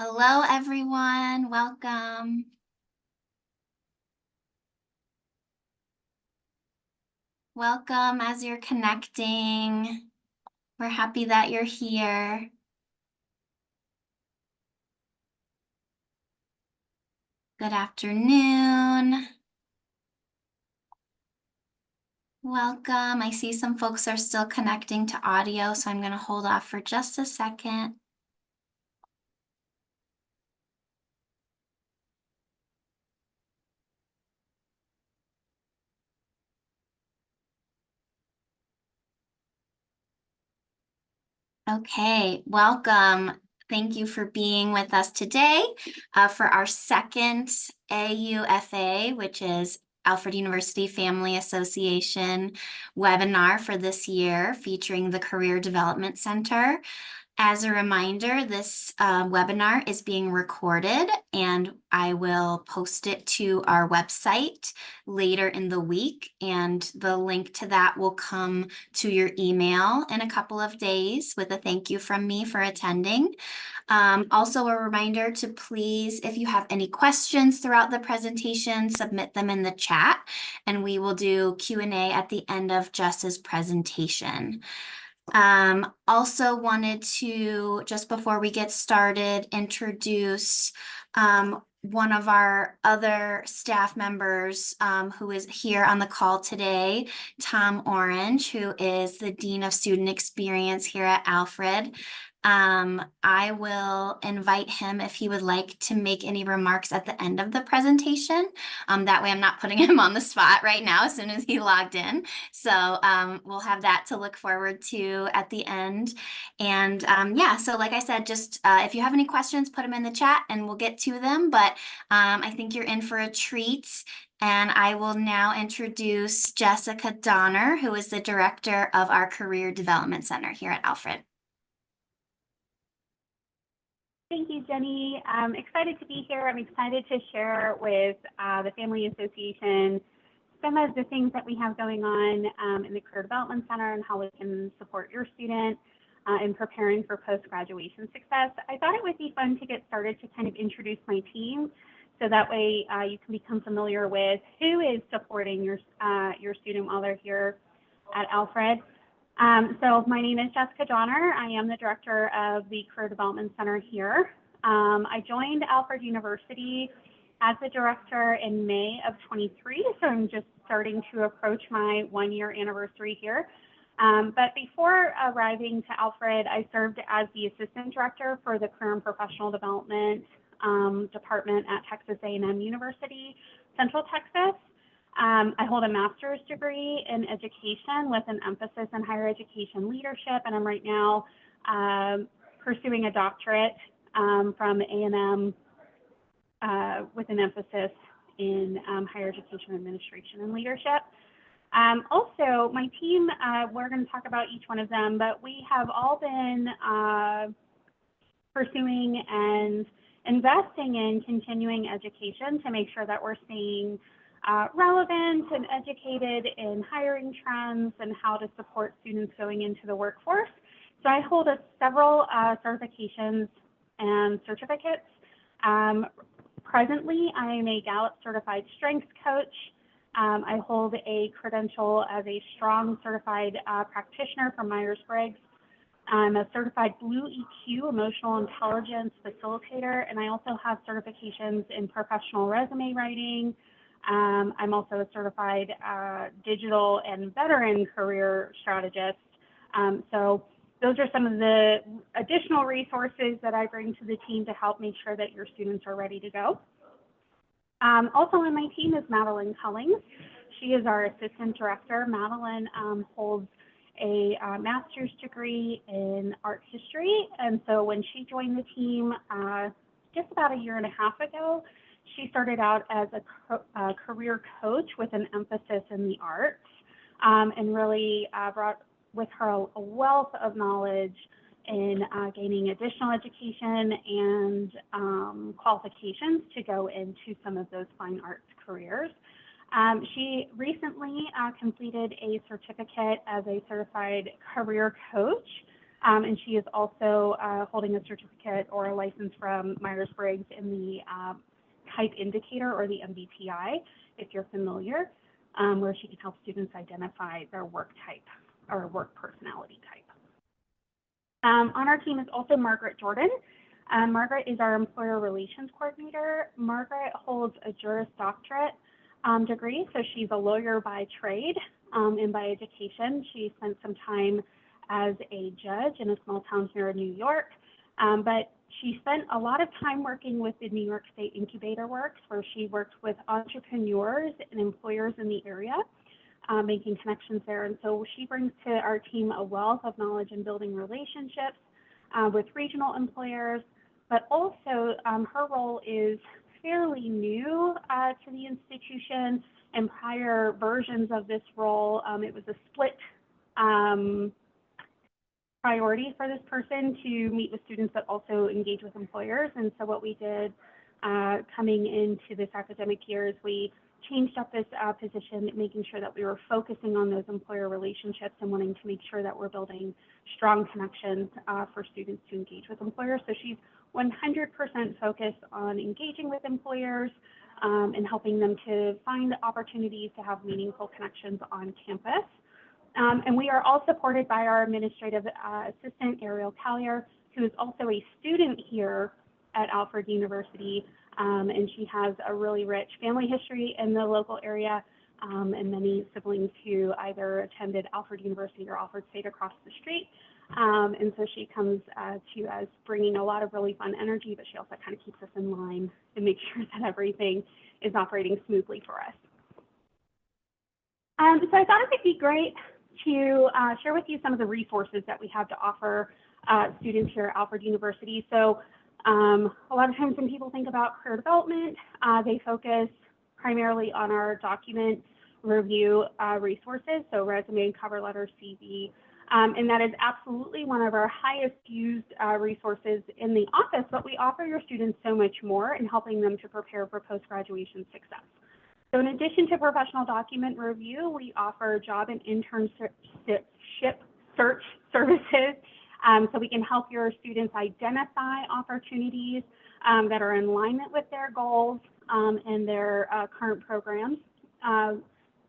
Hello, everyone. Welcome. Welcome as you're connecting. We're happy that you're here. Good afternoon. Welcome. I see some folks are still connecting to audio, so I'm going to hold off for just a second. Okay, welcome. Thank you for being with us today for our second AUFA, which is Alfred University Family Association webinar for this year featuring the Career Development Center. As a reminder, this webinar is being recorded and I will post it to our website later in the week, and the link to that will come to your email in a couple of days with a thank you from me for attending. Also a reminder to please, if you have any questions throughout the presentation, submit them in the chat and we will do Q&A at the end of Jess's presentation. Also wanted to, just before we get started, introduce one of our other staff members who is here on the call today, Tom Orange, who is the Dean of Student Experience here at Alfred. I will invite him if he would like to make any remarks at the end of the presentation. That way I'm not putting him on the spot right now as soon as he logged in. So we'll have that to look forward to at the end. And yeah, so like I said, just if you have any questions, put them in the chat and we'll get to them. But I think you're in for a treat. And I will now introduce Jessica Donner, who is the director of our Career Development Center here at Alfred. Thank you, Jenny. I'm excited to be here. I'm excited to share with the Family Association some of the things that we have going on in the Career Development Center and how we can support your student in preparing for post-graduation success. I thought it would be fun to get started to kind of introduce my team, so that way you can become familiar with who is supporting your student while they're here at Alfred. So my name is Jessica Donner. I am the director of the Career Development Center here. I joined Alfred University as the director in May of 23, so I'm just starting to approach my 1-year anniversary here. But before arriving to Alfred, I served as the assistant director for the Career and Professional Development department at Texas A&M University, Central Texas. I hold a master's degree in education with an emphasis in higher education leadership, and I'm right now pursuing a doctorate from A&M with an emphasis in higher education administration and leadership. Also, my team, we're going to talk about each one of them, but we have all been pursuing and investing in continuing education to make sure that we're staying relevant and educated in hiring trends and how to support students going into the workforce. So I hold several certifications and certificates. Presently, I am a Gallup certified strengths coach. I hold a credential as a strong certified practitioner from Myers-Briggs. I'm a certified Blue EQ emotional intelligence facilitator, and I also have certifications in professional resume writing. I'm also a certified digital and veteran career strategist. So those are some of the additional resources that I bring to the team to help make sure that your students are ready to go. Also on my team is Madeline Cullings. She is our assistant director. Madeline holds a master's degree in art history, and so when she joined the team just about 1.5 years ago, she started out as a career coach with an emphasis in the arts, and really brought with her a wealth of knowledge in gaining additional education and qualifications to go into some of those fine arts careers. She recently completed a certificate as a certified career coach And she is also holding a certificate or a license from Myers-Briggs in the type indicator, or the MBTI, if you're familiar, where she can help students identify their work type or work personality type. On our team is also Margaret Jordan. Margaret is our employer relations coordinator. Margaret holds a Juris Doctorate degree, so she's a lawyer by trade and by education. She spent some time as a judge in a small town here in New York, but she spent a lot of time working with the New York State Incubator Works, where she worked with entrepreneurs and employers in the area, making connections there. And so she brings to our team a wealth of knowledge in building relationships with regional employers, but also her role is fairly new to the institution. And prior versions of this role, it was a split priority for this person to meet with students but also engage with employers. And so what we did coming into this academic year is we changed up this position, making sure that we were focusing on those employer relationships and wanting to make sure that we're building strong connections for students to engage with employers. So she's 100% focused on engaging with employers and helping them to find opportunities to have meaningful connections on campus. And we are all supported by our administrative assistant, Ariel Collier, who is also a student here at Alfred University. And she has a really rich family history in the local area and many siblings who either attended Alfred University or Alfred State across the street. And so she comes to us bringing a lot of really fun energy, but she also kind of keeps us in line to make sure that everything is operating smoothly for us. So I thought it would be great to share with you some of the resources that we have to offer students here at Alfred University. So a lot of times when people think about career development, they focus primarily on our document review resources, so resume, cover letter, CV, and that is absolutely one of our highest used resources in the office, but we offer your students so much more in helping them to prepare for post-graduation success. So in addition to professional document review, we offer job and internship search services. So we can help your students identify opportunities that are in alignment with their goals and their current programs.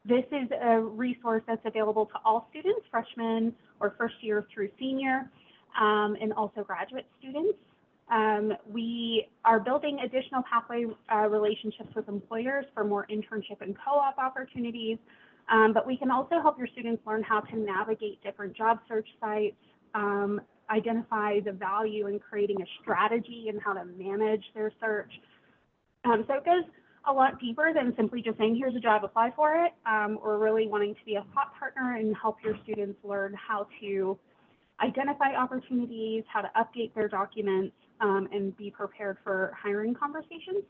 This is a resource that's available to all students, freshmen or first year through senior, and also graduate students. We are building additional pathway relationships with employers for more internship and co-op opportunities, but we can also help your students learn how to navigate different job search sites, identify the value in creating a strategy and how to manage their search. So it goes a lot deeper than simply just saying, here's a job, apply for it. We're really wanting to be a thought partner and help your students learn how to identify opportunities, how to update their documents, and be prepared for hiring conversations.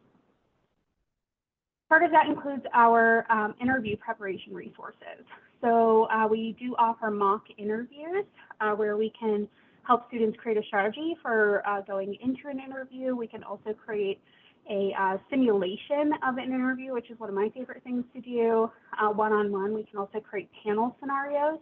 Part of that includes our interview preparation resources. So we do offer mock interviews where we can help students create a strategy for going into an interview. We can also create a simulation of an interview, which is one of my favorite things to do, one-on-one. We can also create panel scenarios.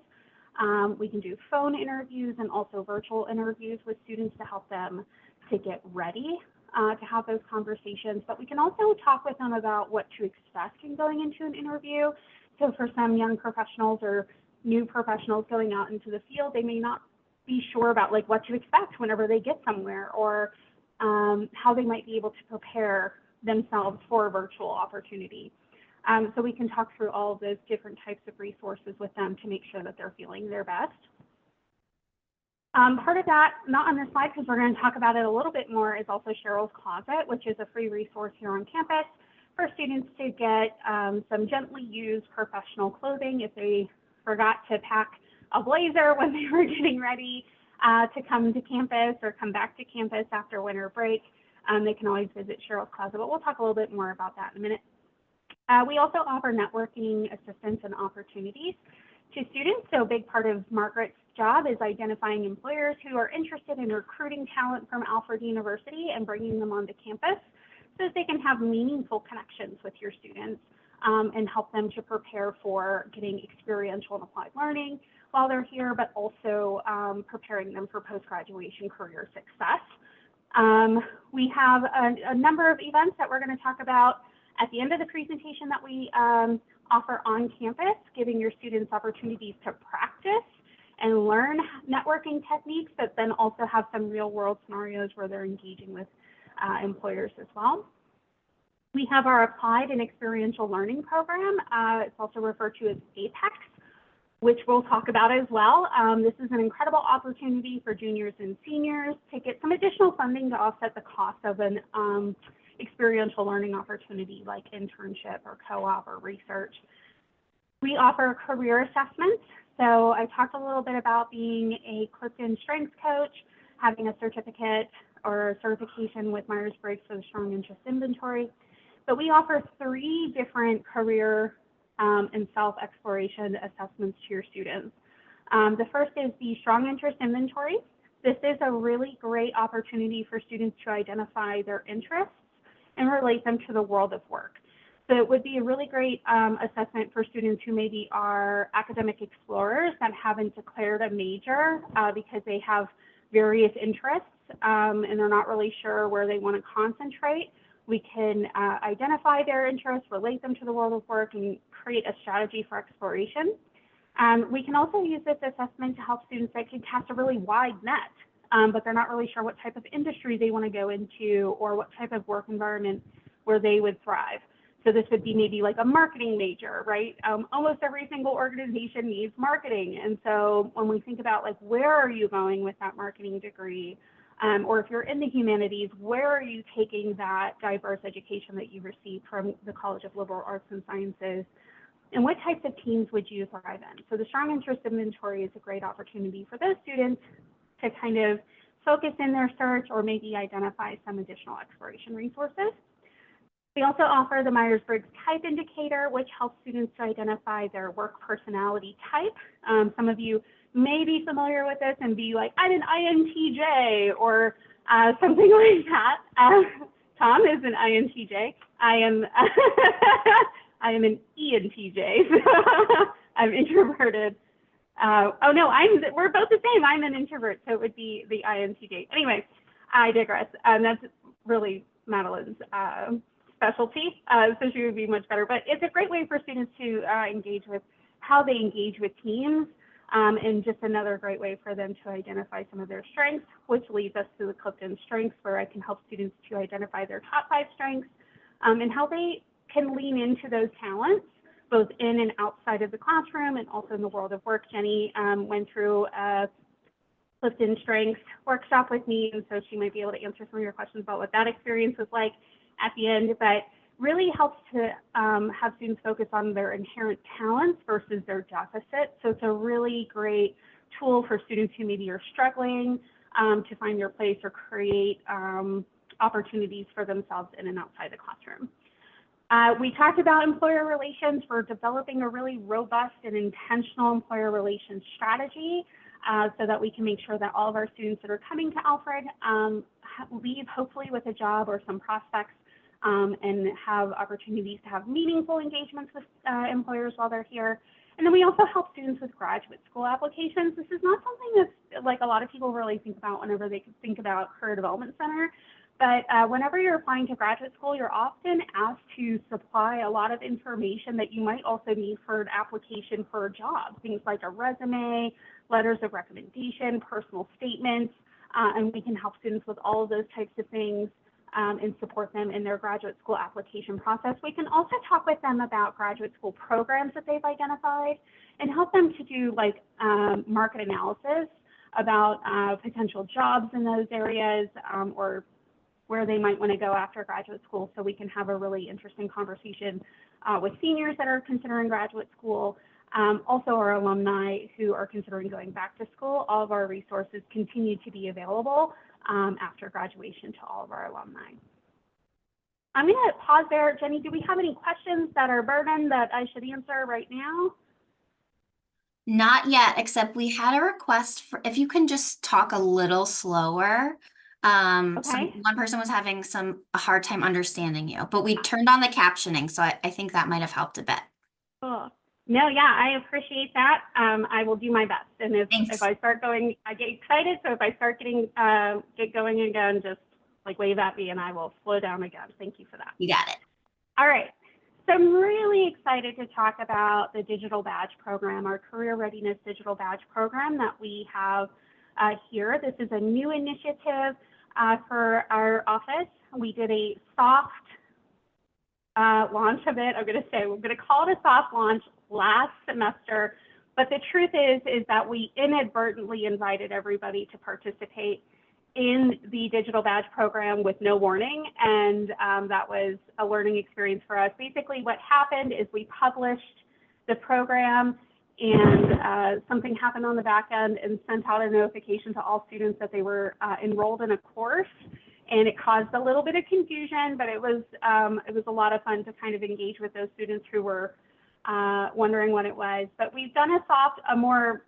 We can do phone interviews and also virtual interviews with students to help them to get ready to have those conversations. But we can also talk with them about what to expect in going into an interview. So for some young professionals or new professionals going out into the field, they may not be sure about like what to expect whenever they get somewhere, or how they might be able to prepare themselves for a virtual opportunity. So we can talk through all of those different types of resources with them to make sure that they're feeling their best. Part of that, not on this slide because we're going to talk about it a little bit more, is also Cheryl's Closet, which is a free resource here on campus for students to get some gently used professional clothing if they forgot to pack a blazer when they were getting ready to come to campus or come back to campus after winter break. They can always visit Cheryl's Closet, but we'll talk a little bit more about that in a minute. We also offer networking assistance and opportunities to students. So a big part of Margaret's job is identifying employers who are interested in recruiting talent from Alfred University and bringing them onto campus so that they can have meaningful connections with your students. and help them to prepare for getting experiential and applied learning while they're here, but also preparing them for post-graduation career success. We have a number of events that we're going to talk about at the end of the presentation that we offer on campus, giving your students opportunities to practice and learn networking techniques, but then also have some real world scenarios where they're engaging with employers as well. We have our Applied and Experiential Learning Program. It's also referred to as APEX, which we'll talk about as well. This is an incredible opportunity for juniors and seniors to get some additional funding to offset the cost of an experiential learning opportunity like internship or co-op or research. We offer career assessments. So I talked a little bit about being a Clifton Strengths coach, having a certificate or certification with Myers-Briggs for the Strong Interest Inventory. But we offer 3 different career and self-exploration assessments to your students. The first is the Strong Interest Inventory. This is a really great opportunity for students to identify their interests and relate them to the world of work. So it would be a really great assessment for students who maybe are academic explorers that haven't declared a major because they have various interests and they're not really sure where they want to concentrate. We can identify their interests, relate them to the world of work, and create a strategy for exploration. We can also use this assessment to help students that can cast a really wide net, but they're not really sure what type of industry they want to go into or what type of work environment where they would thrive. So this would be maybe like a marketing major, right? Almost every single organization needs marketing. And so when we think about like, where are you going with that marketing degree? Or if you're in the humanities, where are you taking that diverse education that you received from the College of Liberal Arts and Sciences? And what types of teams would you thrive in? So the Strong Interest Inventory is a great opportunity for those students to kind of focus in their search or maybe identify some additional exploration resources. We also offer the Myers-Briggs Type Indicator, which helps students to identify their work personality type. Some of you may be familiar with this and be like, I'm an INTJ or something like that. Tom is an INTJ. I am an ENTJ. So I'm introverted. Oh no, we're both the same. I'm an introvert, so it would be the INTJ. Anyway, I digress. That's really Madeline's specialty, so she would be much better. But it's a great way for students to engage with how they engage with teams, and just another great way for them to identify some of their strengths, which leads us to the Clifton Strengths, where I can help students to identify their top 5 strengths and how they can lean into those talents, both in and outside of the classroom and also in the world of work. Jenny went through a Clifton Strengths workshop with me, and so she might be able to answer some of your questions about what that experience was like at the end, but really helps to have students focus on their inherent talents versus their deficits. So it's a really great tool for students who maybe are struggling to find their place or create opportunities for themselves in and outside the classroom. We talked about employer relations. We're developing a really robust and intentional employer relations strategy so that we can make sure that all of our students that are coming to Alfred leave hopefully with a job or some prospects and have opportunities to have meaningful engagements with employers while they're here. And then we also help students with graduate school applications. This is not something that's like a lot of people really think about whenever they think about Career Development Center. But whenever you're applying to graduate school, you're often asked to supply a lot of information that you might also need for an application for a job. Things like a resume, letters of recommendation, personal statements, and we can help students with all of those types of things and support them in their graduate school application process. We can also talk with them about graduate school programs that they've identified and help them to do like market analysis about potential jobs in those areas or where they might want to go after graduate school, so we can have a really interesting conversation with seniors that are considering graduate school. Also our alumni who are considering going back to school. All of our resources continue to be available after graduation to all of our alumni. I'm going to pause there. Jenny, do we have any questions that are burdened that I should answer right now? Not yet, except we had a request for if you can just talk a little slower. Okay. One person was having a hard time understanding you, but we turned on the captioning, so I think that might have helped a bit. Cool. No, yeah, I appreciate that. I will do my best. And if Thanks. I start going, I get excited. So if I start get going again, just like wave at me and I will slow down again. Thank you for that. You got it. All right. So I'm really excited to talk about the Digital Badge Program, our Career Readiness Digital Badge Program that we have here. This is a new initiative for our office. We did a soft launch of it. I'm going to call it a soft launch last semester, but the truth is that we inadvertently invited everybody to participate in the Digital Badge Program with no warning, and that was a learning experience for us. Basically, what happened is we published the program, and something happened on the back end and sent out a notification to all students that they were enrolled in a course, and it caused a little bit of confusion, but it was a lot of fun to kind of engage with those students who were wondering what it was. But we've done a more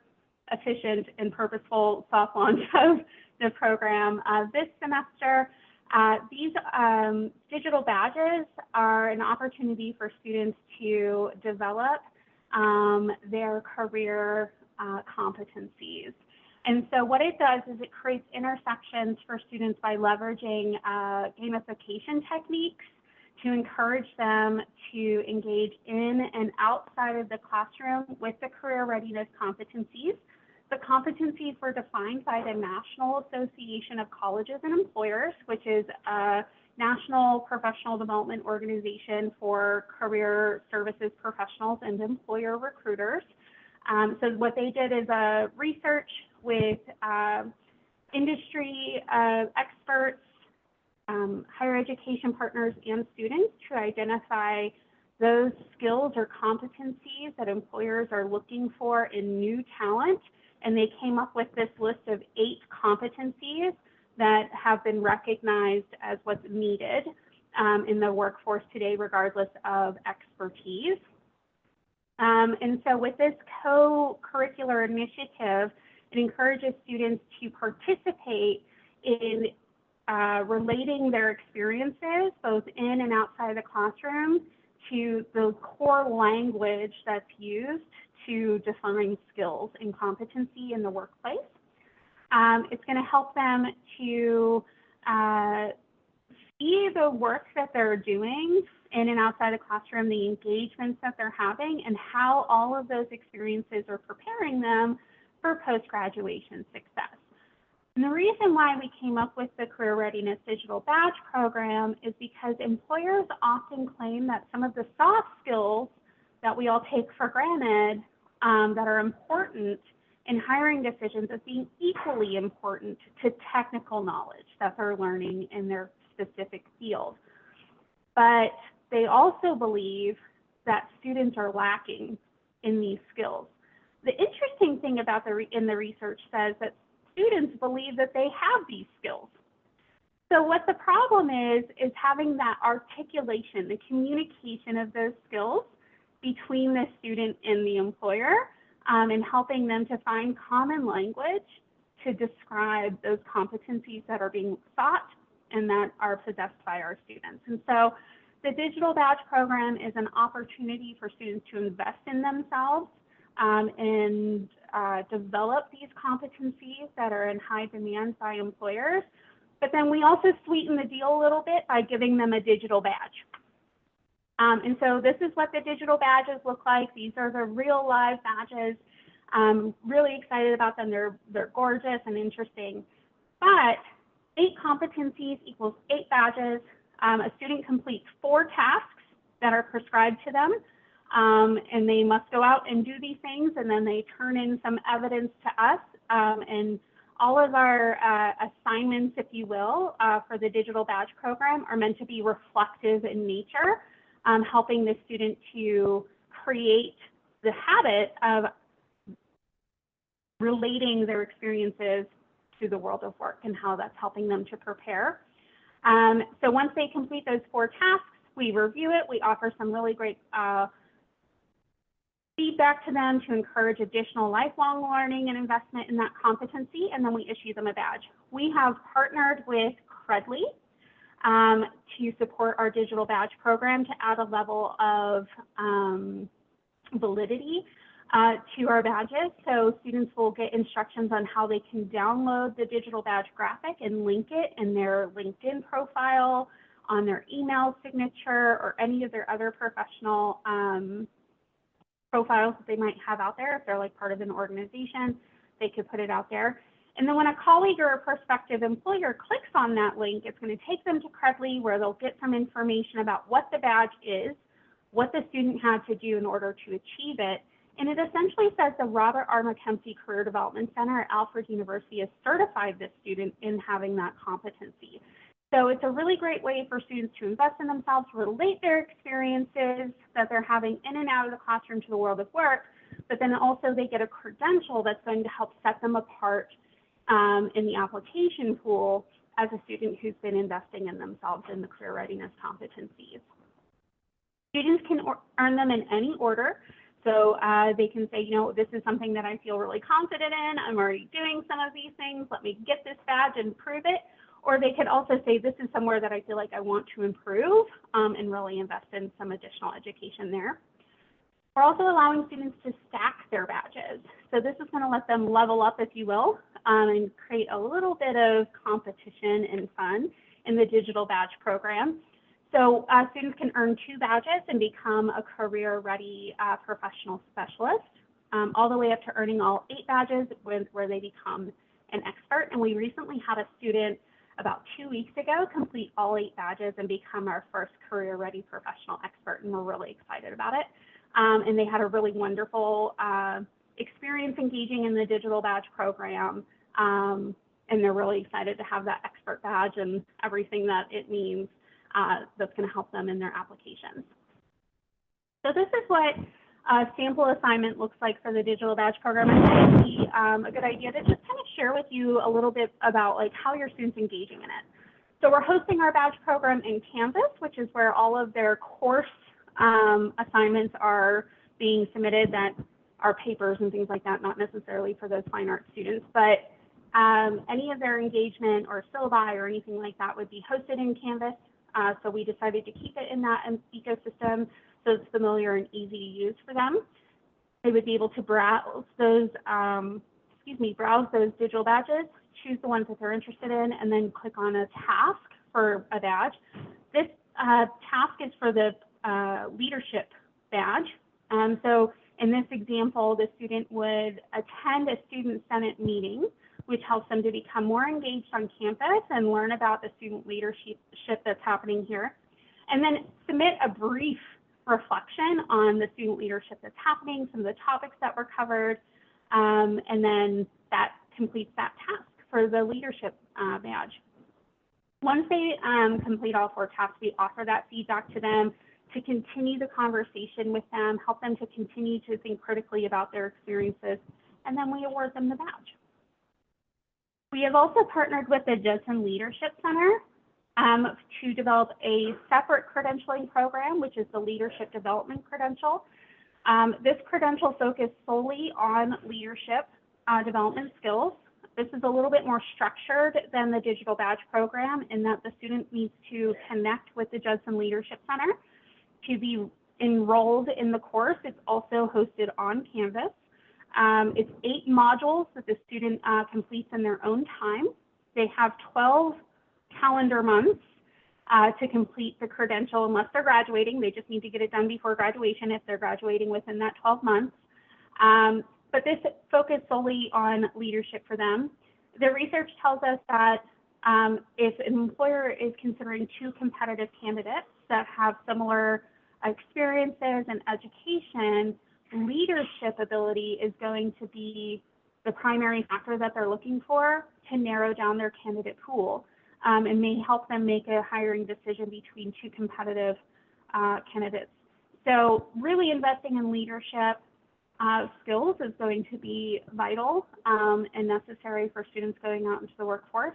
efficient and purposeful soft launch of the program this semester. These digital badges are an opportunity for students to develop their career competencies. And so what it does is it creates intersections for students by leveraging gamification techniques to encourage them to engage in and outside of the classroom with the career readiness competencies. The competencies were defined by the National Association of Colleges and Employers, which is a national professional development organization for career services professionals and employer recruiters. So what they did is research with industry experts, higher education partners, and students to identify those skills or competencies that employers are looking for in new talent. And they came up with this list of 8 competencies that have been recognized as what's needed in the workforce today, regardless of expertise. And so with this co-curricular initiative, it encourages students to participate in relating their experiences, both in and outside the classroom, to the core language that's used to define skills and competency in the workplace. It's going to help them to see the work that they're doing in and outside the classroom, the engagements that they're having, and how all of those experiences are preparing them for post-graduation success. And the reason why we came up with the Career Readiness Digital Badge Program is because employers often claim that some of the soft skills that we all take for granted that are important in hiring decisions as being equally important to technical knowledge that they're learning in their specific field. But they also believe that students are lacking in these skills. The interesting thing about the research says that students believe that they have these skills. So what the problem is having that articulation, the communication of those skills between the student and the employer, and helping them to find common language to describe those competencies that are being sought and that are possessed by our students. And so the Digital Badge Program is an opportunity for students to invest in themselves and develop these competencies that are in high demand by employers. But then we also sweeten the deal a little bit by giving them a digital badge. And so this is what the digital badges look like. These are the real live badges. I'm really excited about them. They're gorgeous and interesting. But 8 competencies equals 8 badges. A student completes 4 tasks that are prescribed to them. And they must go out and do these things, and then they turn in some evidence to us. And all of our assignments, if you will, for the Digital Badge Program are meant to be reflective in nature, helping the student to create the habit of relating their experiences to the world of work and how that's helping them to prepare. So once they complete those 4 tasks, we review it. We offer some really great feedback to them to encourage additional lifelong learning and investment in that competency, and then we issue them a badge. We have partnered with Credly to support our digital badge program to add a level of validity to our badges. So students will get instructions on how they can download the digital badge graphic and link it in their LinkedIn profile, on their email signature, or any of their other professional profiles that they might have out there. If they're like part of an organization, they could put it out there. And then when a colleague or a prospective employer clicks on that link, it's going to take them to Credly, where they'll get some information about what the badge is, what the student had to do in order to achieve it. And it essentially says the Robert R. McKenzie Career Development Center at Alfred University has certified this student in having that competency. So it's a really great way for students to invest in themselves, relate their experiences that they're having in and out of the classroom to the world of work, but then also they get a credential that's going to help set them apart in the application pool as a student who's been investing in themselves in the career readiness competencies. Students can earn them in any order. So they can say, you know, this is something that I feel really confident in. I'm already doing some of these things. Let me get this badge and prove it. Or they could also say, this is somewhere that I feel like I want to improve and really invest in some additional education there. We're also allowing students to stack their badges. So this is going to let them level up, if you will, and create a little bit of competition and fun in the digital badge program. So students can earn 2 badges and become a career-ready professional specialist, all the way up to earning all 8 badges where they become an expert. And we recently had a student about 2 weeks ago complete all 8 badges and become our first career-ready professional expert, and we're really excited about it. And they had a really wonderful experience engaging in the digital badge program, and they're really excited to have that expert badge and everything that it means that's going to help them in their applications. So this is what a sample assignment looks like for the digital badge program. I thought it would be a good idea to just kind of share with you a little bit about like how your students engaging in it. So we're hosting our badge program in Canvas, which is where all of their course assignments are being submitted, that are papers and things like that, not necessarily for those fine art students, but any of their engagement or syllabi or anything like that would be hosted in Canvas. So we decided to keep it in that ecosystem so it's familiar and easy to use for them. They would be able to browse those, browse those digital badges, choose the ones that they're interested in, and then click on a task for a badge. This task is for the leadership badge. So in this example, the student would attend a student senate meeting, which helps them to become more engaged on campus and learn about the student leadership that's happening here. And then submit a brief reflection on the student leadership that's happening, some of the topics that were covered, and then that completes that task for the leadership badge. Once they complete all 4 tasks, we offer that feedback to them to continue the conversation with them, help them to continue to think critically about their experiences, and then we award them the badge. We have also partnered with the Judson Leadership Center to develop a separate credentialing program, which is the Leadership Development Credential. This credential focuses solely on leadership development skills. This is a little bit more structured than the digital badge program in that the student needs to connect with the Judson Leadership Center to be enrolled in the course. It's also hosted on Canvas. It's 8 modules that the student completes in their own time. They have 12 calendar months to complete the credential unless they're graduating. They just need to get it done before graduation if they're graduating within that 12 months. But this focused solely on leadership for them. The research tells us that if an employer is considering 2 competitive candidates that have similar experiences and education, leadership ability is going to be the primary factor that they're looking for to narrow down their candidate pool, and may help them make a hiring decision between 2 competitive candidates. So really investing in leadership skills is going to be vital and necessary for students going out into the workforce.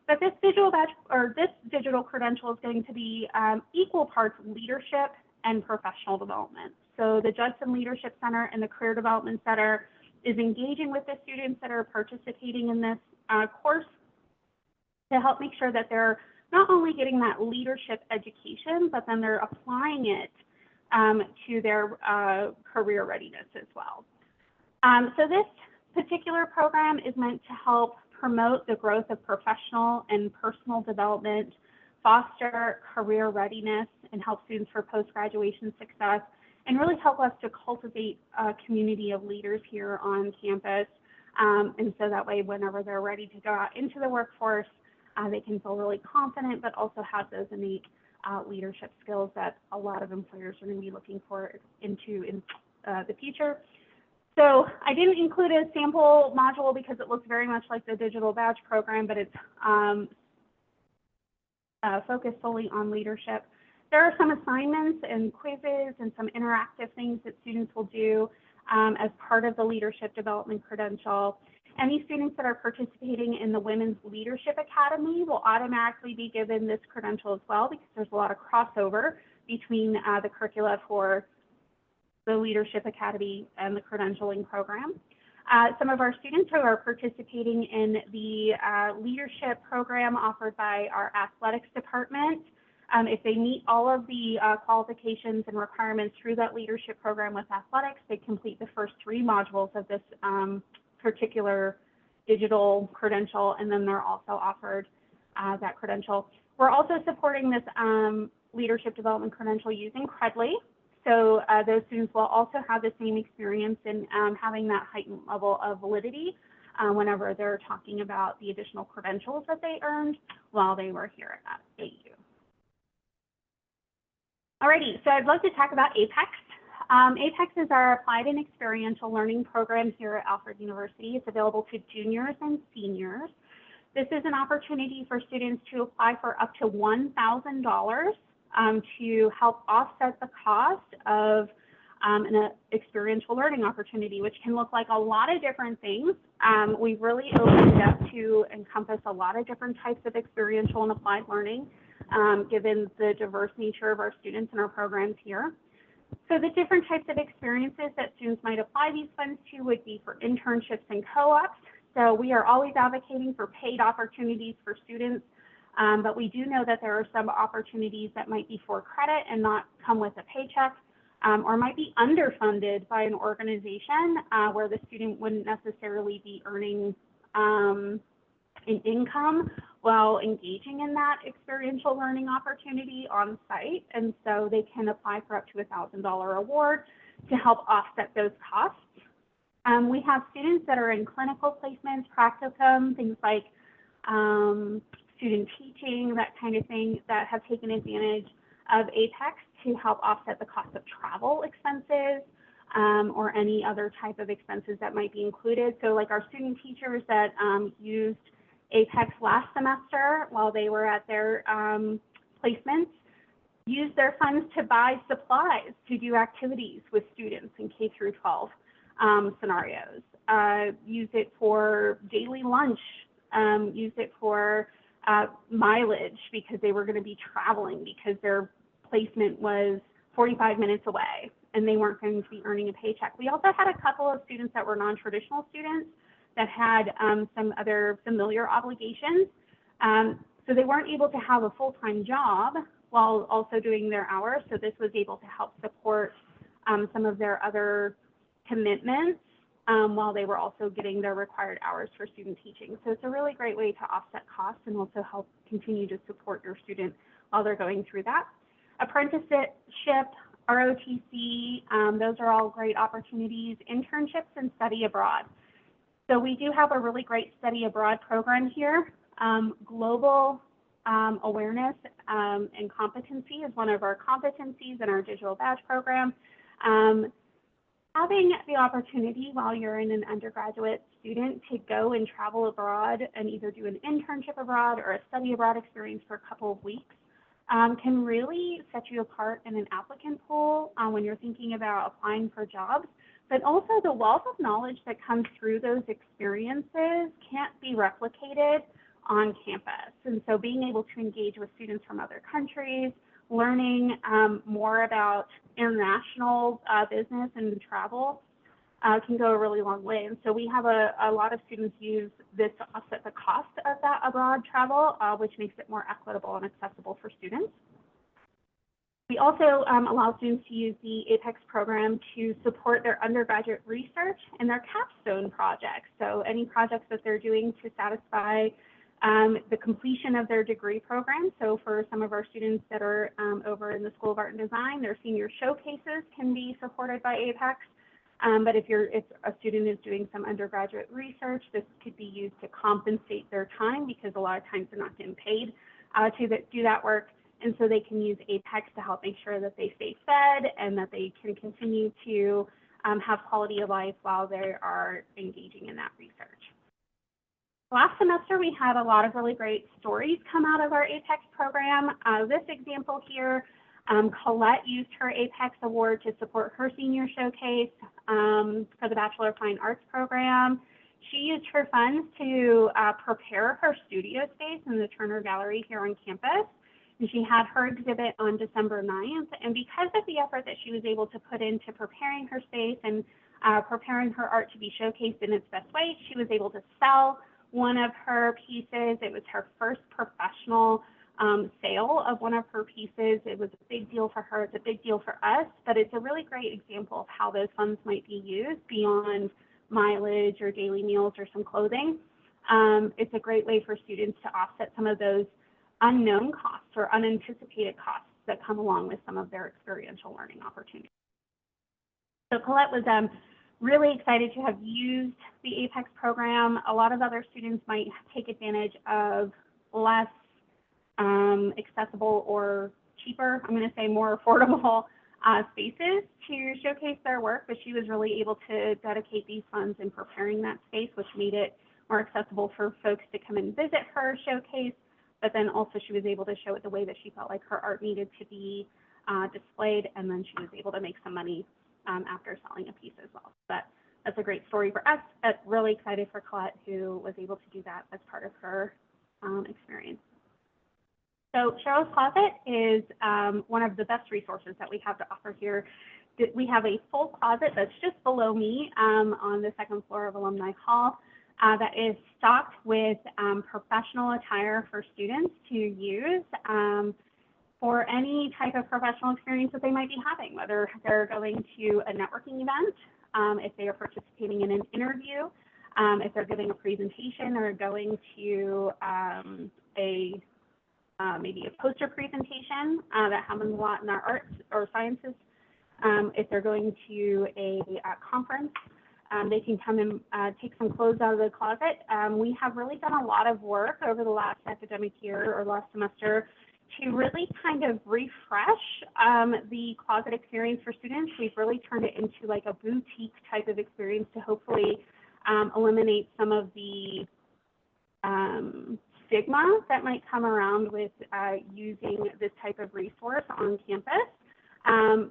But this digital badge or this digital credential is going to be equal parts leadership and professional development. So the Judson Leadership Center and the Career Development Center is engaging with the students that are participating in this course to help make sure that they're not only getting that leadership education, but then they're applying it to their career readiness as well. So this particular program is meant to help promote the growth of professional and personal development, foster career readiness, and help students for post-graduation success, and really help us to cultivate a community of leaders here on campus. And so that way, whenever they're ready to go out into the workforce, they can feel really confident, but also have those innate leadership skills that a lot of employers are going to be looking for in the future. So I didn't include a sample module because it looks very much like the digital badge program, but it's focused solely on leadership. There are some assignments and quizzes and some interactive things that students will do as part of the Leadership Development Credential. And these students that are participating in the Women's Leadership Academy will automatically be given this credential as well, because there's a lot of crossover between the curricula for the Leadership Academy and the credentialing program. Some of our students who are participating in the leadership program offered by our athletics department, if they meet all of the qualifications and requirements through that leadership program with athletics, they complete the first 3 modules of this particular digital credential, and then they're also offered that credential. We're also supporting this leadership development credential using Credly. So those students will also have the same experience in having that heightened level of validity whenever they're talking about the additional credentials that they earned while they were here at AU. Alrighty, so I'd love to talk about APEX. APEX is our applied and experiential learning program here at Alfred University. It's available to juniors and seniors. This is an opportunity for students to apply for up to $1,000 to help offset the cost of an experiential learning opportunity, which can look like a lot of different things. We've really opened up to encompass a lot of different types of experiential and applied learning, given the diverse nature of our students and our programs here. So the different types of experiences that students might apply these funds to would be for internships and co-ops. So we are always advocating for paid opportunities for students, but we do know that there are some opportunities that might be for credit and not come with a paycheck, or might be underfunded by an organization where the student wouldn't necessarily be earning an income while engaging in that experiential learning opportunity on site. And so they can apply for up to a $1,000 award to help offset those costs. We have students that are in clinical placements, practicum, things like student teaching, that kind of thing, that have taken advantage of APEX to help offset the cost of travel expenses or any other type of expenses that might be included. So like our student teachers that used APEX last semester while they were at their placements, used their funds to buy supplies to do activities with students in K through 12 scenarios, use it for daily lunch, use it for mileage because they were going to be traveling because their placement was 45 minutes away and they weren't going to be earning a paycheck. We also had a couple of students that were non-traditional students that had some other familiar obligations. So they weren't able to have a full-time job while also doing their hours. So this was able to help support some of their other commitments while they were also getting their required hours for student teaching. So it's a really great way to offset costs and also help continue to support your student while they're going through that. Apprenticeship, ROTC, those are all great opportunities. Internships and study abroad. So we do have a really great study abroad program here. Global awareness and competency is one of our competencies in our digital badge program. Having the opportunity while you're in an undergraduate student to go and travel abroad and either do an internship abroad or a study abroad experience for a couple of weeks can really set you apart in an applicant pool when you're thinking about applying for jobs. But also the wealth of knowledge that comes through those experiences can't be replicated on campus. And so being able to engage with students from other countries, learning more about international business and travel can go a really long way. And so we have a lot of students use this to offset the cost of that abroad travel, which makes it more equitable and accessible for students. We also allow students to use the APEX program to support their undergraduate research and their capstone projects. So any projects that they're doing to satisfy the completion of their degree program. So for some of our students that are over in the School of Art and Design, their senior showcases can be supported by APEX. But if a student is doing some undergraduate research, this could be used to compensate their time, because a lot of times they're not getting paid to do that work. And so they can use APEX to help make sure that they stay fed and that they can continue to have quality of life while they are engaging in that research. Last semester, we had a lot of really great stories come out of our APEX program. This example here, Colette used her APEX award to support her senior showcase for the Bachelor of Fine Arts program. She used her funds to prepare her studio space in the Turner Gallery here on campus. And she had her exhibit on December 9th. And because of the effort that she was able to put into preparing her space and preparing her art to be showcased in its best way, she was able to sell one of her pieces. It was her first professional sale of one of her pieces. It was a big deal for her. It's a big deal for us, but it's a really great example of how those funds might be used beyond mileage or daily meals or some clothing. It's a great way for students to offset some of those unknown costs or unanticipated costs that come along with some of their experiential learning opportunities. So Colette was really excited to have used the APEX program. A lot of other students might take advantage of less accessible or cheaper, I'm going to say more affordable spaces to showcase their work, but she was really able to dedicate these funds in preparing that space, which made it more accessible for folks to come and visit her showcase. But then also she was able to show it the way that she felt like her art needed to be displayed, and then she was able to make some money after selling a piece as well. But that's a great story for us. Really excited for Colette, who was able to do that as part of her experience. So Cheryl's Closet is one of the best resources that we have to offer here. We have a full closet that's just below me on the second floor of Alumni Hall. That is stocked with professional attire for students to use for any type of professional experience that they might be having, whether they're going to a networking event, if they are participating in an interview, if they're giving a presentation or going to maybe a poster presentation that happens a lot in our arts or sciences. If they're going to a conference, they can come and take some clothes out of the closet. We have really done a lot of work over the last academic year or last semester to really kind of refresh the closet experience for students. We've really turned it into like a boutique type of experience to hopefully eliminate some of the stigma that might come around with using this type of resource on campus.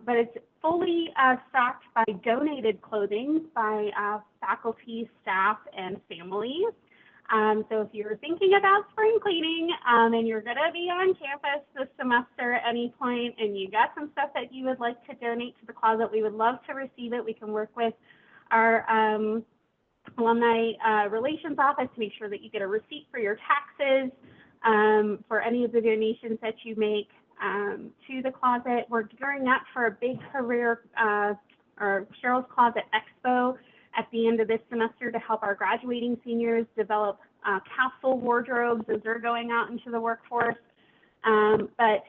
But it's fully stocked by donated clothing by faculty, staff, and families. So if you're thinking about spring cleaning and you're going to be on campus this semester at any point and you got some stuff that you would like to donate to the closet, we would love to receive it. We can work with our alumni relations office to make sure that you get a receipt for your taxes for any of the donations that you make to the closet. We're gearing up for a big career or Cheryl's Closet Expo at the end of this semester to help our graduating seniors develop capsule wardrobes as they're going out into the workforce. But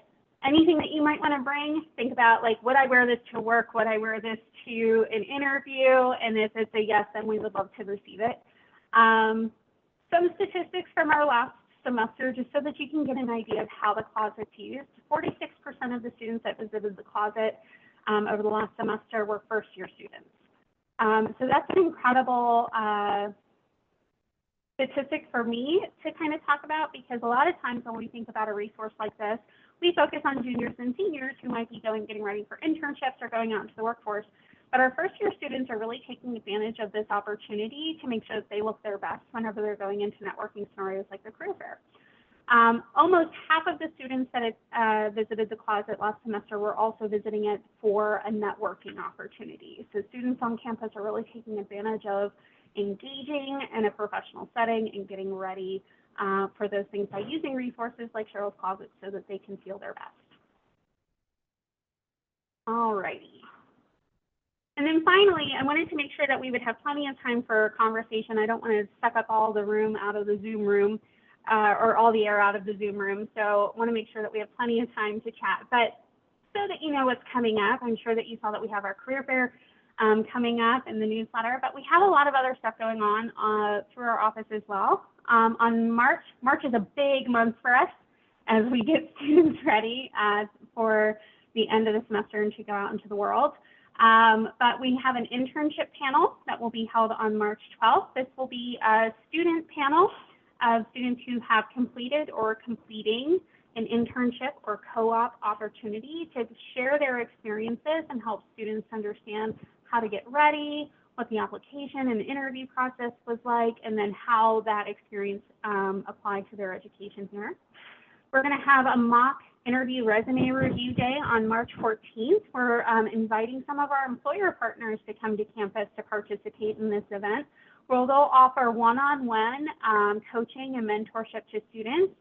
anything that you might want to bring, think about like, would I wear this to work? Would I wear this to an interview? And if it's a yes, then we would love to receive it. Some statistics from our last semester, just so that you can get an idea of how the closet's used. 46% of the students that visited the closet over the last semester were first-year students. So that's an incredible statistic for me to kind of talk about, because a lot of times when we think about a resource like this, we focus on juniors and seniors who might be getting ready for internships or going out into the workforce. But our first-year students are really taking advantage of this opportunity to make sure that they look their best whenever they're going into networking scenarios like the career fair. Almost half of the students that had visited the closet last semester were also visiting it for a networking opportunity. So students on campus are really taking advantage of engaging in a professional setting and getting ready for those things by using resources like Cheryl's Closet so that they can feel their best. Alrighty. And then finally, I wanted to make sure that we would have plenty of time for conversation. I don't want to suck up all the room out of the Zoom room or all the air out of the Zoom room. So I want to make sure that we have plenty of time to chat. But so that you know what's coming up, I'm sure that you saw that we have our career fair coming up in the newsletter, but we have a lot of other stuff going on through our office as well. On March is a big month for us as we get students ready for the end of the semester and to go out into the world. But we have an internship panel that will be held on March 12th. This will be a student panel of students who have completed or completing an internship or co-op opportunity to share their experiences and help students understand how to get ready, what the application and interview process was like, and then how that experience applied to their education here. We're going to have a mock interview resume review day on March 14th. We're inviting some of our employer partners to come to campus to participate in this event, where they'll offer one-on-one coaching and mentorship to students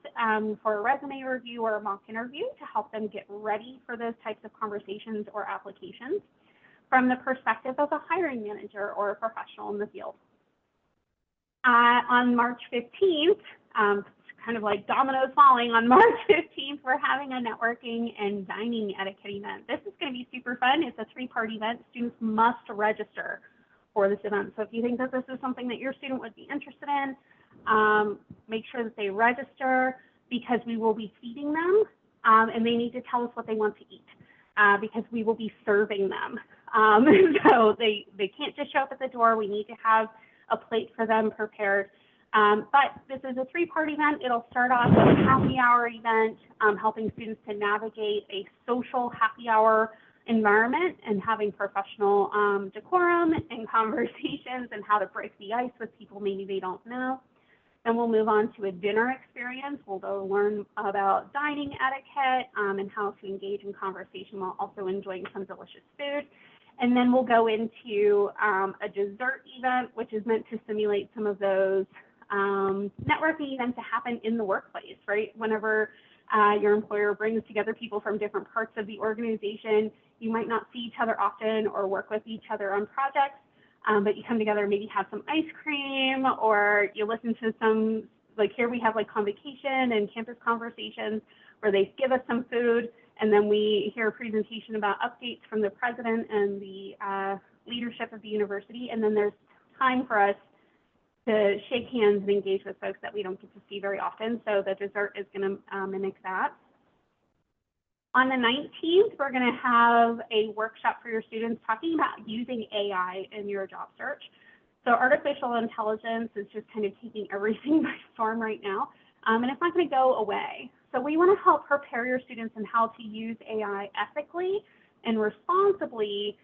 for a resume review or a mock interview to help them get ready for those types of conversations or applications from the perspective of a hiring manager or a professional in the field. On March 15th, kind of like dominoes falling, on March 15th, we're having a networking and dining etiquette event. This is going to be super fun. It's a 3-part event. Students must register for this event. So if you think that this is something that your student would be interested in, make sure that they register because we will be feeding them and they need to tell us what they want to eat because we will be serving them. So they can't just show up at the door. We need to have a plate for them prepared. But this is a 3-part event. It'll start off with a happy hour event, helping students to navigate a social happy hour environment and having professional decorum and conversations and how to break the ice with people maybe they don't know. Then we'll move on to a dinner experience. We'll go learn about dining etiquette and how to engage in conversation while also enjoying some delicious food. And then we'll go into a dessert event, which is meant to simulate some of those networking events that happen in the workplace, right? Whenever your employer brings together people from different parts of the organization, you might not see each other often or work with each other on projects, but you come together, maybe have some ice cream, or you listen to some, like here we have like convocation and campus conversations where they give us some food, and then we hear a presentation about updates from the president and the leadership of the university, and then there's time for us to shake hands and engage with folks that we don't get to see very often. So the dessert is going to mimic that. On the 19th, we're going to have a workshop for your students talking about using AI in your job search. So artificial intelligence is just kind of taking everything by storm right now, and it's not going to go away. So we want to help prepare your students on how to use AI ethically and responsibly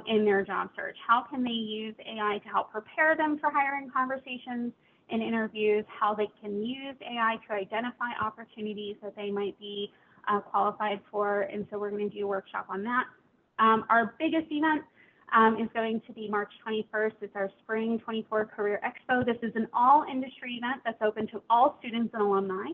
in their job search. How can they use AI to help prepare them for hiring conversations and interviews, how they can use AI to identify opportunities that they might be qualified for, and so we're going to do a workshop on that. Our biggest event is going to be March 21st. It's our Spring 24 Career Expo. This is an all-industry event that's open to all students and alumni.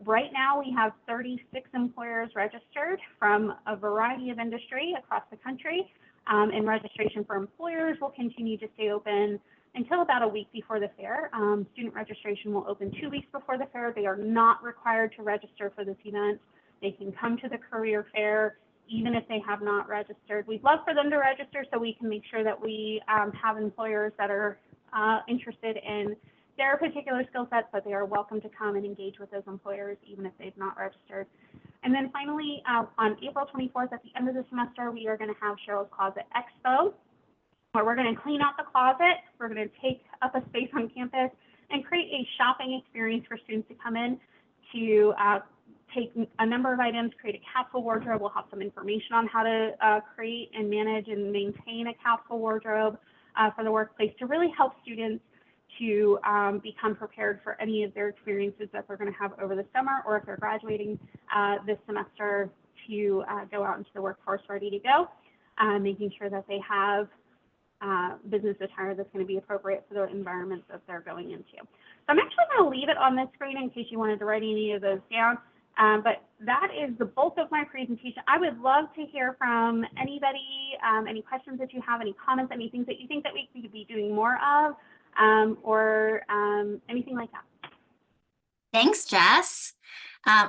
Right now, we have 36 employers registered from a variety of industry across the country, and registration for employers will continue to stay open until about a week before the fair. Student registration will open 2 weeks before the fair. They are not required to register for this event. They can come to the career fair even if they have not registered. We'd love for them to register so we can make sure that we have employers that are interested in their particular skill sets, but they are welcome to come and engage with those employers even if they've not registered. And then finally, on April 24th, at the end of the semester, we are going to have Cheryl's Closet Expo, where we're going to clean out the closet. We're going to take up a space on campus and create a shopping experience for students to come in to take a number of items, create a capsule wardrobe. We'll have some information on how to create and manage and maintain a capsule wardrobe for the workplace to really help students to become prepared for any of their experiences that they're going to have over the summer, or if they're graduating this semester, to go out into the workforce ready to go, making sure that they have business attire that's going to be appropriate for the environments that they're going into. So I'm actually going to leave it on this screen in case you wanted to write any of those down. But that is the bulk of my presentation. I would love to hear from anybody, any questions that you have, any comments, any things that you think that we could be doing more of, or anything like that. Thanks, Jess.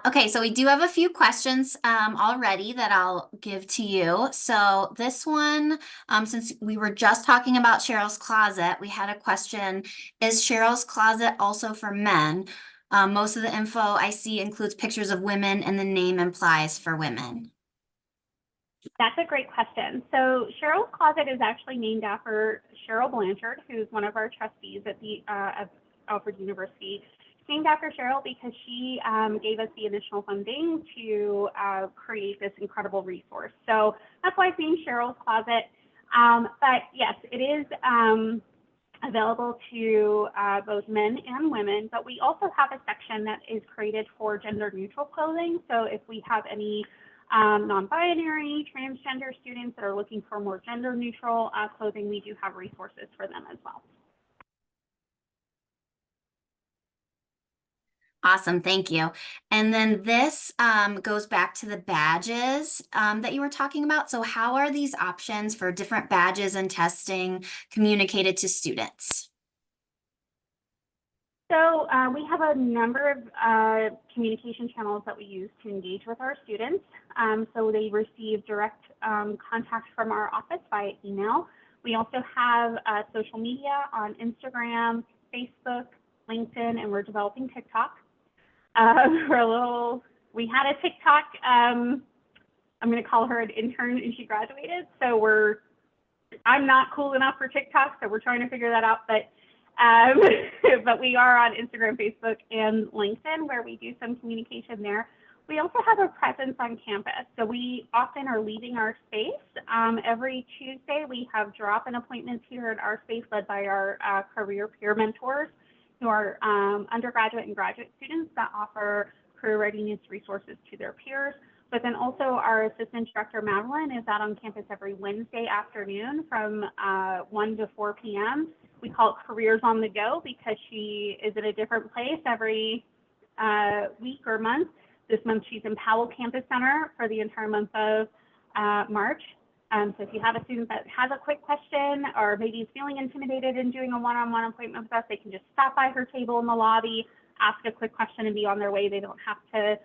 Okay, so we do have a few questions already that I'll give to you. So this one, since we were just talking about Cheryl's Closet, we had a question, is Cheryl's Closet also for men? Most of the info I see includes pictures of women and the name implies for women. That's a great question. So Cheryl's Closet is actually named after Cheryl Blanchard, who's one of our trustees at the at Alfred University. It's named after Cheryl because she gave us the initial funding to create this incredible resource. So that's why it's named Cheryl's Closet. But yes, it is available to both men and women, but we also have a section that is created for gender neutral clothing. So if we have any non-binary, transgender students that are looking for more gender neutral clothing, we do have resources for them as well. Awesome, thank you. And then this goes back to the badges that you were talking about. So how are these options for different badges and testing communicated to students? So we have a number of communication channels that we use to engage with our students. So they receive direct contact from our office via email. We also have social media on Instagram, Facebook, LinkedIn, and we're developing TikTok. We had a TikTok, I'm going to call her an intern, and she graduated. So I'm not cool enough for TikTok, so we're trying to figure that out. But we are on Instagram, Facebook, and LinkedIn, where we do some communication there. We also have a presence on campus. So we often are leaving our space. Every Tuesday, we have drop-in appointments here in our space led by our career peer mentors, who are undergraduate and graduate students that offer career readiness resources to their peers. But then also our assistant director, Madeline, is out on campus every Wednesday afternoon from 1 to 4 p.m. We call it Careers on the Go because she is at a different place every week or month. This month she's in Powell Campus Center for the entire month of March. So if you have a student that has a quick question or maybe is feeling intimidated in doing a one-on-one appointment with us, they can just stop by her table in the lobby, ask a quick question, and be on their way. They don't have to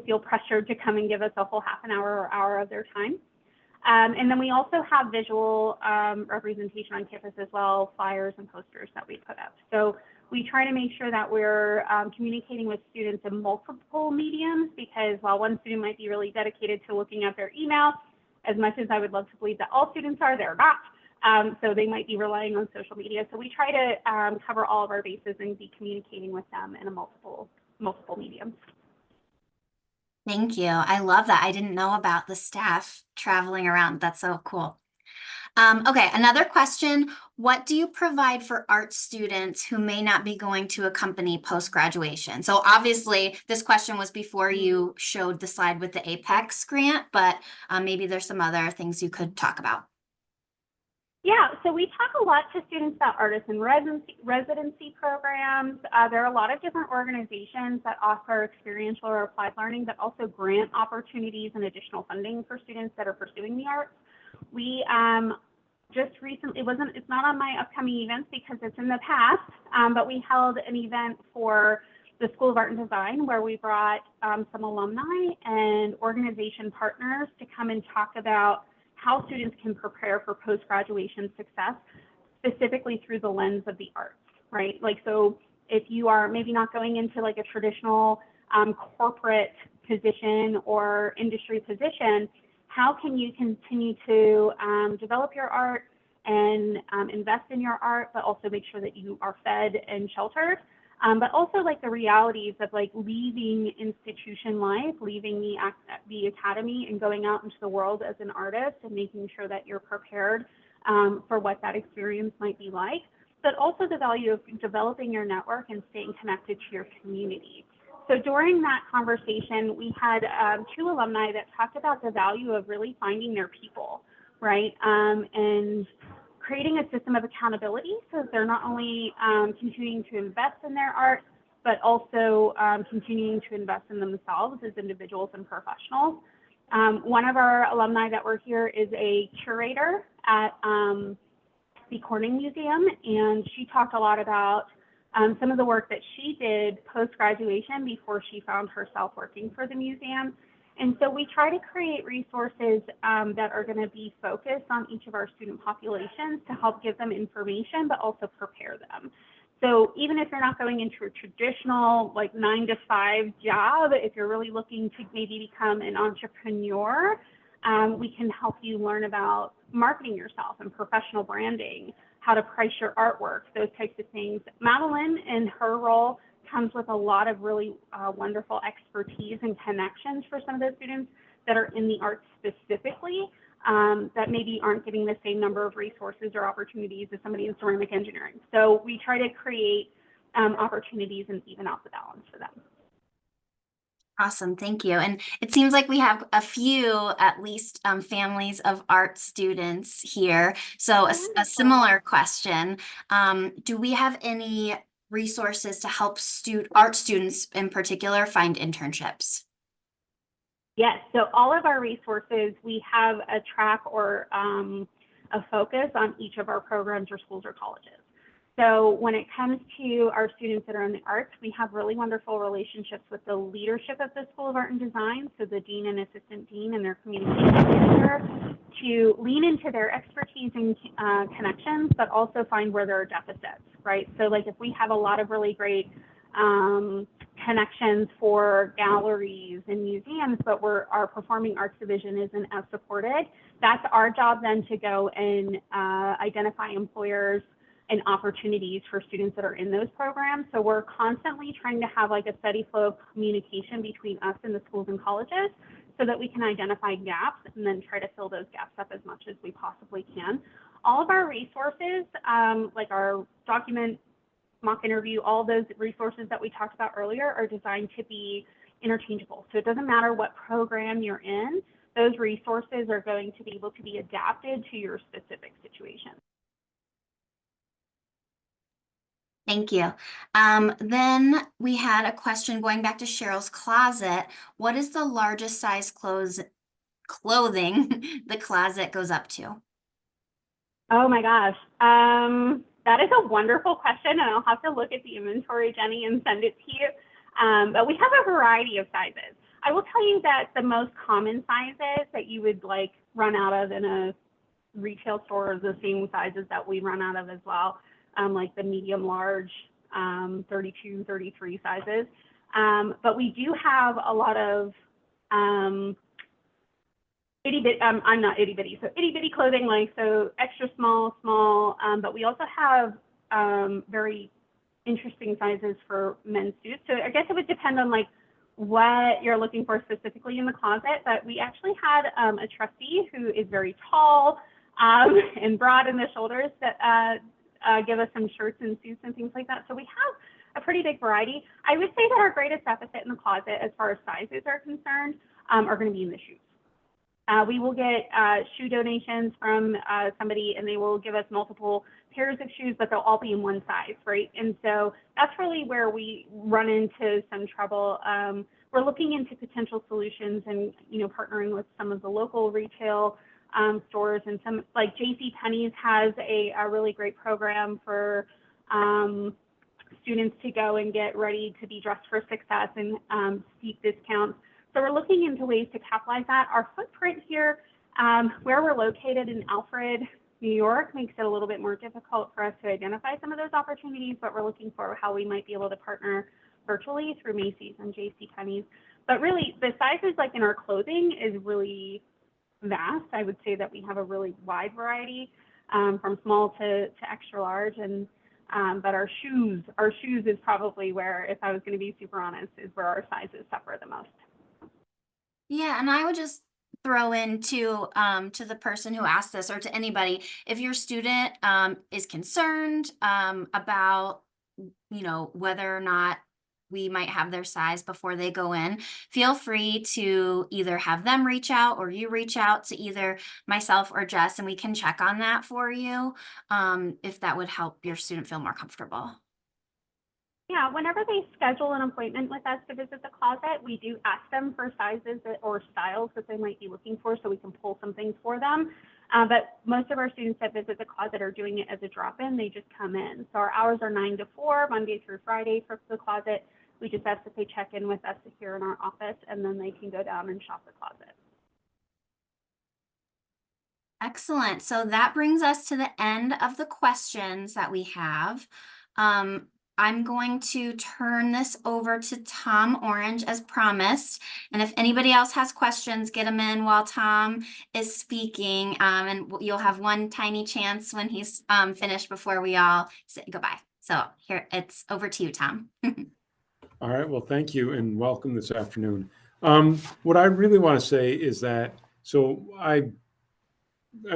feel pressured to come and give us a whole half an hour or hour of their time. And then we also have visual representation on campus as well, flyers and posters that we put up. So we try to make sure that we're communicating with students in multiple mediums, because while one student might be really dedicated to looking at their email, as much as I would love to believe that all students are, they're not. So they might be relying on social media. So we try to cover all of our bases and be communicating with them in a multiple mediums. Thank you. I love that. I didn't know about the staff traveling around. That's so cool. Okay, another question. What do you provide for art students who may not be going to a company post-graduation? So obviously this question was before you showed the slide with the Apex grant, but maybe there's some other things you could talk about. Yeah, so we talk a lot to students about artist and residency programs. There are a lot of different organizations that offer experiential or applied learning that also grant opportunities and additional funding for students that are pursuing the arts. We just recently, it's not on my upcoming events because it's in the past, but we held an event for the School of Art and Design where we brought some alumni and organization partners to come and talk about how students can prepare for post-graduation success, specifically through the lens of the arts, right? Like, so if you are maybe not going into like a traditional corporate position or industry position, how can you continue to develop your art and invest in your art, but also make sure that you are fed and sheltered? But also like the realities of like leaving institution life, leaving the academy and going out into the world as an artist and making sure that you're prepared for what that experience might be like. but also the value of developing your network and staying connected to your community. So during that conversation, we had 2 alumni that talked about the value of really finding their people, right? And creating a system of accountability so that they're not only continuing to invest in their art, but also continuing to invest in themselves as individuals and professionals. One of our alumni that were here is a curator at the Corning Museum, and she talked a lot about some of the work that she did post-graduation before she found herself working for the museum. And so we try to create resources that are going to be focused on each of our student populations to help give them information, but also prepare them. So even if you're not going into a traditional like 9-to-5 job, if you're really looking to maybe become an entrepreneur, we can help you learn about marketing yourself and professional branding, how to price your artwork, those types of things. Madeline, in her role, comes with a lot of really wonderful expertise and connections for some of those students that are in the arts specifically, that maybe aren't getting the same number of resources or opportunities as somebody in ceramic engineering. So we try to create opportunities and even out the balance for them. Awesome, thank you. And it seems like we have a few, at least, families of art students here. So a similar question, do we have any resources to help art students in particular find internships? Yes, so all of our resources, we have a track or a focus on each of our programs or schools or colleges. So when it comes to our students that are in the arts, we have really wonderful relationships with the leadership of the School of Art and Design, so the dean and assistant dean and their communication manager, to lean into their expertise and connections, but also find where there are deficits, right? So like if we have a lot of really great connections for galleries and museums, but our performing arts division isn't as supported, that's our job then to go and identify employers and opportunities for students that are in those programs. So we're constantly trying to have like a steady flow of communication between us and the schools and colleges so that we can identify gaps and then try to fill those gaps up as much as we possibly can. All of our resources, like our document, mock interview, all those resources that we talked about earlier are designed to be interchangeable. So it doesn't matter what program you're in, those resources are going to be able to be adapted to your specific situation. Thank you. Then we had a question going back to Cheryl's closet. What is the largest size clothing the closet goes up to? Oh my gosh. That is a wonderful question, and I'll have to look at the inventory, Jenny, and send it to you. But we have a variety of sizes. I will tell you that the most common sizes that you would like run out of in a retail store are the same sizes that we run out of as well, like the medium, large, 32, 33 sizes. But we do have a lot of itty bitty, I'm not itty bitty, so itty bitty clothing, like so extra small, but we also have very interesting sizes for men's suits. So I guess it would depend on like what you're looking for specifically in the closet, but we actually had a trustee who is very tall and broad in the shoulders that give us some shirts and suits and things like that. So we have a pretty big variety. I would say that our greatest deficit in the closet as far as sizes are concerned are going to be in the shoes. We will get shoe donations from somebody, and they will give us multiple pairs of shoes, but they'll all be in one size, right? And so that's really where we run into some trouble. We're looking into potential solutions and, partnering with some of the local retail stores, and some, like JCPenney's has a really great program for students to go and get ready to be dressed for success and steep discounts. So we're looking into ways to capitalize that. Our footprint here, where we're located in Alfred, New York, makes it a little bit more difficult for us to identify some of those opportunities, but we're looking for how we might be able to partner virtually through Macy's and JCPenney's. But really, the sizes like in our clothing is really vast. I would say that we have a really wide variety, from small to extra large, and but our shoes is probably where, if I was going to be super honest, is where our sizes suffer the most. Yeah, and I would just throw in to the person who asked this or to anybody, if your student is concerned about, whether or not we might have their size before they go in, feel free to either have them reach out or you reach out to either myself or Jess, and we can check on that for you if that would help your student feel more comfortable. Yeah, whenever they schedule an appointment with us to visit the closet, we do ask them for sizes or styles that they might be looking for so we can pull some things for them. But most of our students that visit the closet are doing it as a drop-in. They just come in. So our hours are 9 to 4, Monday through Friday for the closet. We just ask that they check in with us here in our office, and then they can go down and shop the closet. Excellent. So that brings us to the end of the questions that we have. I'm going to turn this over to Tom Orange as promised. And if anybody else has questions, get them in while Tom is speaking. And you'll have one tiny chance when he's finished before we all say goodbye. So here, it's over to you, Tom. All right, well, thank you and welcome this afternoon. What I really want to say is that, so I've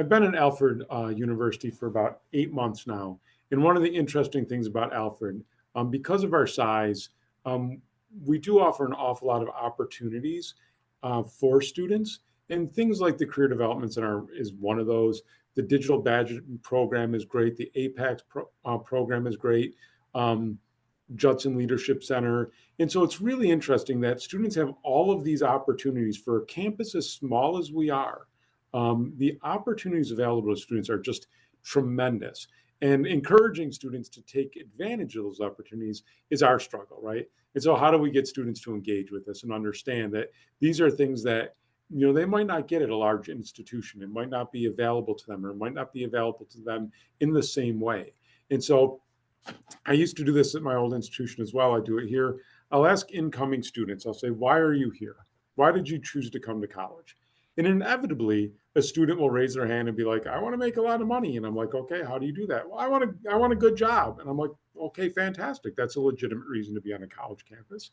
been at Alfred University for about 8 months now. And one of the interesting things about Alfred, because of our size, we do offer an awful lot of opportunities for students. And things like the Career Development Center is one of those. The Digital Badge program is great. The APACS program is great. Judson Leadership Center. And so it's really interesting that students have all of these opportunities for a campus as small as we are. The opportunities available to students are just tremendous. And encouraging students to take advantage of those opportunities is our struggle, right? And so how do we get students to engage with us and understand that these are things that they might not get at a large institution. It might not be available to them, or it might not be available to them in the same way. And so I used to do this at my old institution as well. I do it here. I'll ask incoming students, I'll say, why are you here? Why did you choose to come to college? And inevitably, a student will raise their hand and be like, I want to make a lot of money. And I'm like, okay, how do you do that? Well, I want a good job. And I'm like, okay, fantastic. That's a legitimate reason to be on a college campus.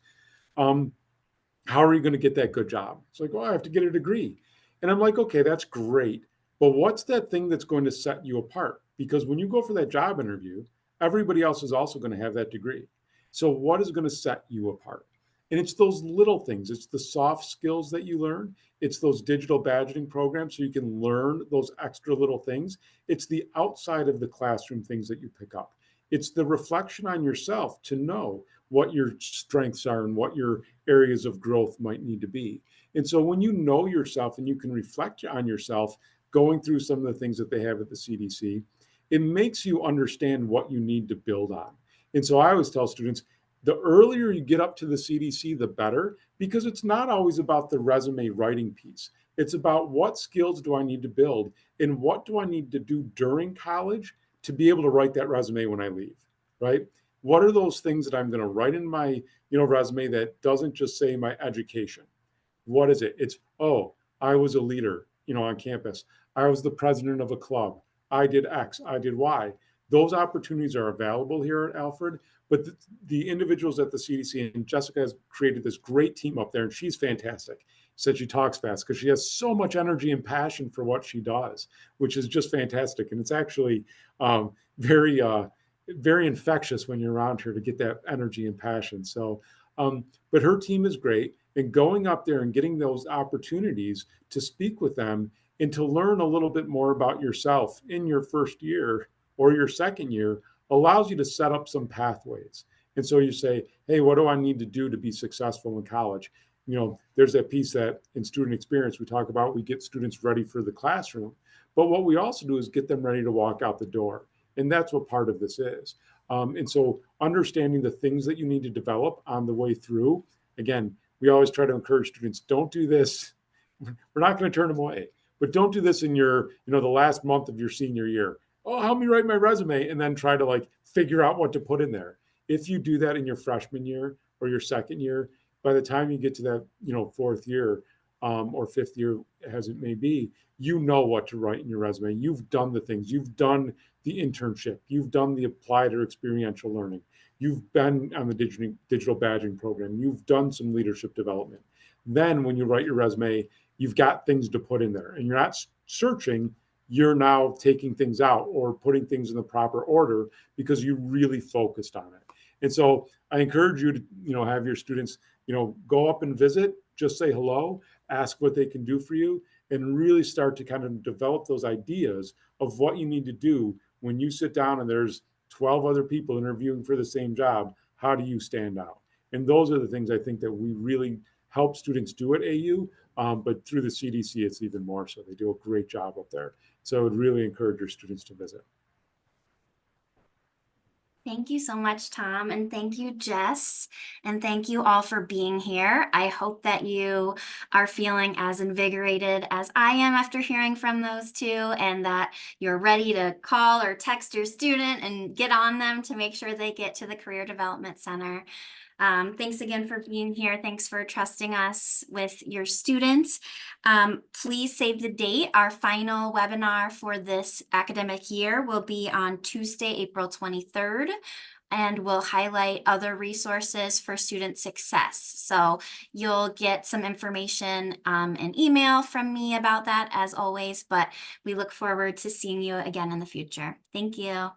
How are you going to get that good job? It's like, well, I have to get a degree. And I'm like, okay, that's great. But what's that thing that's going to set you apart? Because when you go for that job interview, everybody else is also going to have that degree. So what is going to set you apart? And it's those little things. It's the soft skills that you learn. It's those digital badging programs so you can learn those extra little things. It's the outside of the classroom things that you pick up. It's the reflection on yourself to know what your strengths are and what your areas of growth might need to be. And so when you know yourself and you can reflect on yourself, going through some of the things that they have at the CDC, it makes you understand what you need to build on. And so I always tell students, the earlier you get up to the CDC, the better, because it's not always about the resume writing piece. It's about what skills do I need to build and what do I need to do during college to be able to write that resume when I leave, right? What are those things that I'm going to write in my resume that doesn't just say my education? What is it? It's, oh, I was a leader, on campus. I was the president of a club. I did X, I did Y. Those opportunities are available here at Alfred, but the individuals at the CDC, and Jessica has created this great team up there, and she's fantastic. Said she talks fast because she has so much energy and passion for what she does, which is just fantastic. And it's actually very, very infectious when you're around her to get that energy and passion. So, but her team is great, and going up there and getting those opportunities to speak with them and to learn a little bit more about yourself in your first year or your second year allows you to set up some pathways. And so you say, hey, what do I need to do to be successful in college? There's that piece that in student experience we talk about, we get students ready for the classroom. But what we also do is get them ready to walk out the door. And that's what part of this is. And so understanding the things that you need to develop on the way through, again, we always try to encourage students, don't do this. We're not going to turn them away, but don't do this in your, the last month of your senior year. Oh, help me write my resume, and then try to figure out what to put in there. If you do that in your freshman year or your second year, by the time you get to that, fourth year or fifth year, as it may be, you know what to write in your resume. You've done the things. You've done the internship. You've done the applied or experiential learning. You've been on the digital badging program. You've done some leadership development. Then when you write your resume, you've got things to put in there, and you're not searching. You're now taking things out or putting things in the proper order because you really focused on it. And so I encourage you to, have your students, go up and visit, just say hello, ask what they can do for you, and really start to kind of develop those ideas of what you need to do when you sit down and there's 12 other people interviewing for the same job. How do you stand out? And those are the things I think that we really help students do at AU. But through the CDC, it's even more so. They do a great job up there. So I would really encourage your students to visit. Thank you so much, Tom, and thank you, Jess, and thank you all for being here. I hope that you are feeling as invigorated as I am after hearing from those two, and that you're ready to call or text your student and get on them to make sure they get to the Career Development Center. Thanks again for being here. Thanks for trusting us with your students. Please save the date. Our final webinar for this academic year will be on Tuesday, April 23rd, and we'll highlight other resources for student success. So you'll get some information and email from me about that as always, but we look forward to seeing you again in the future. Thank you.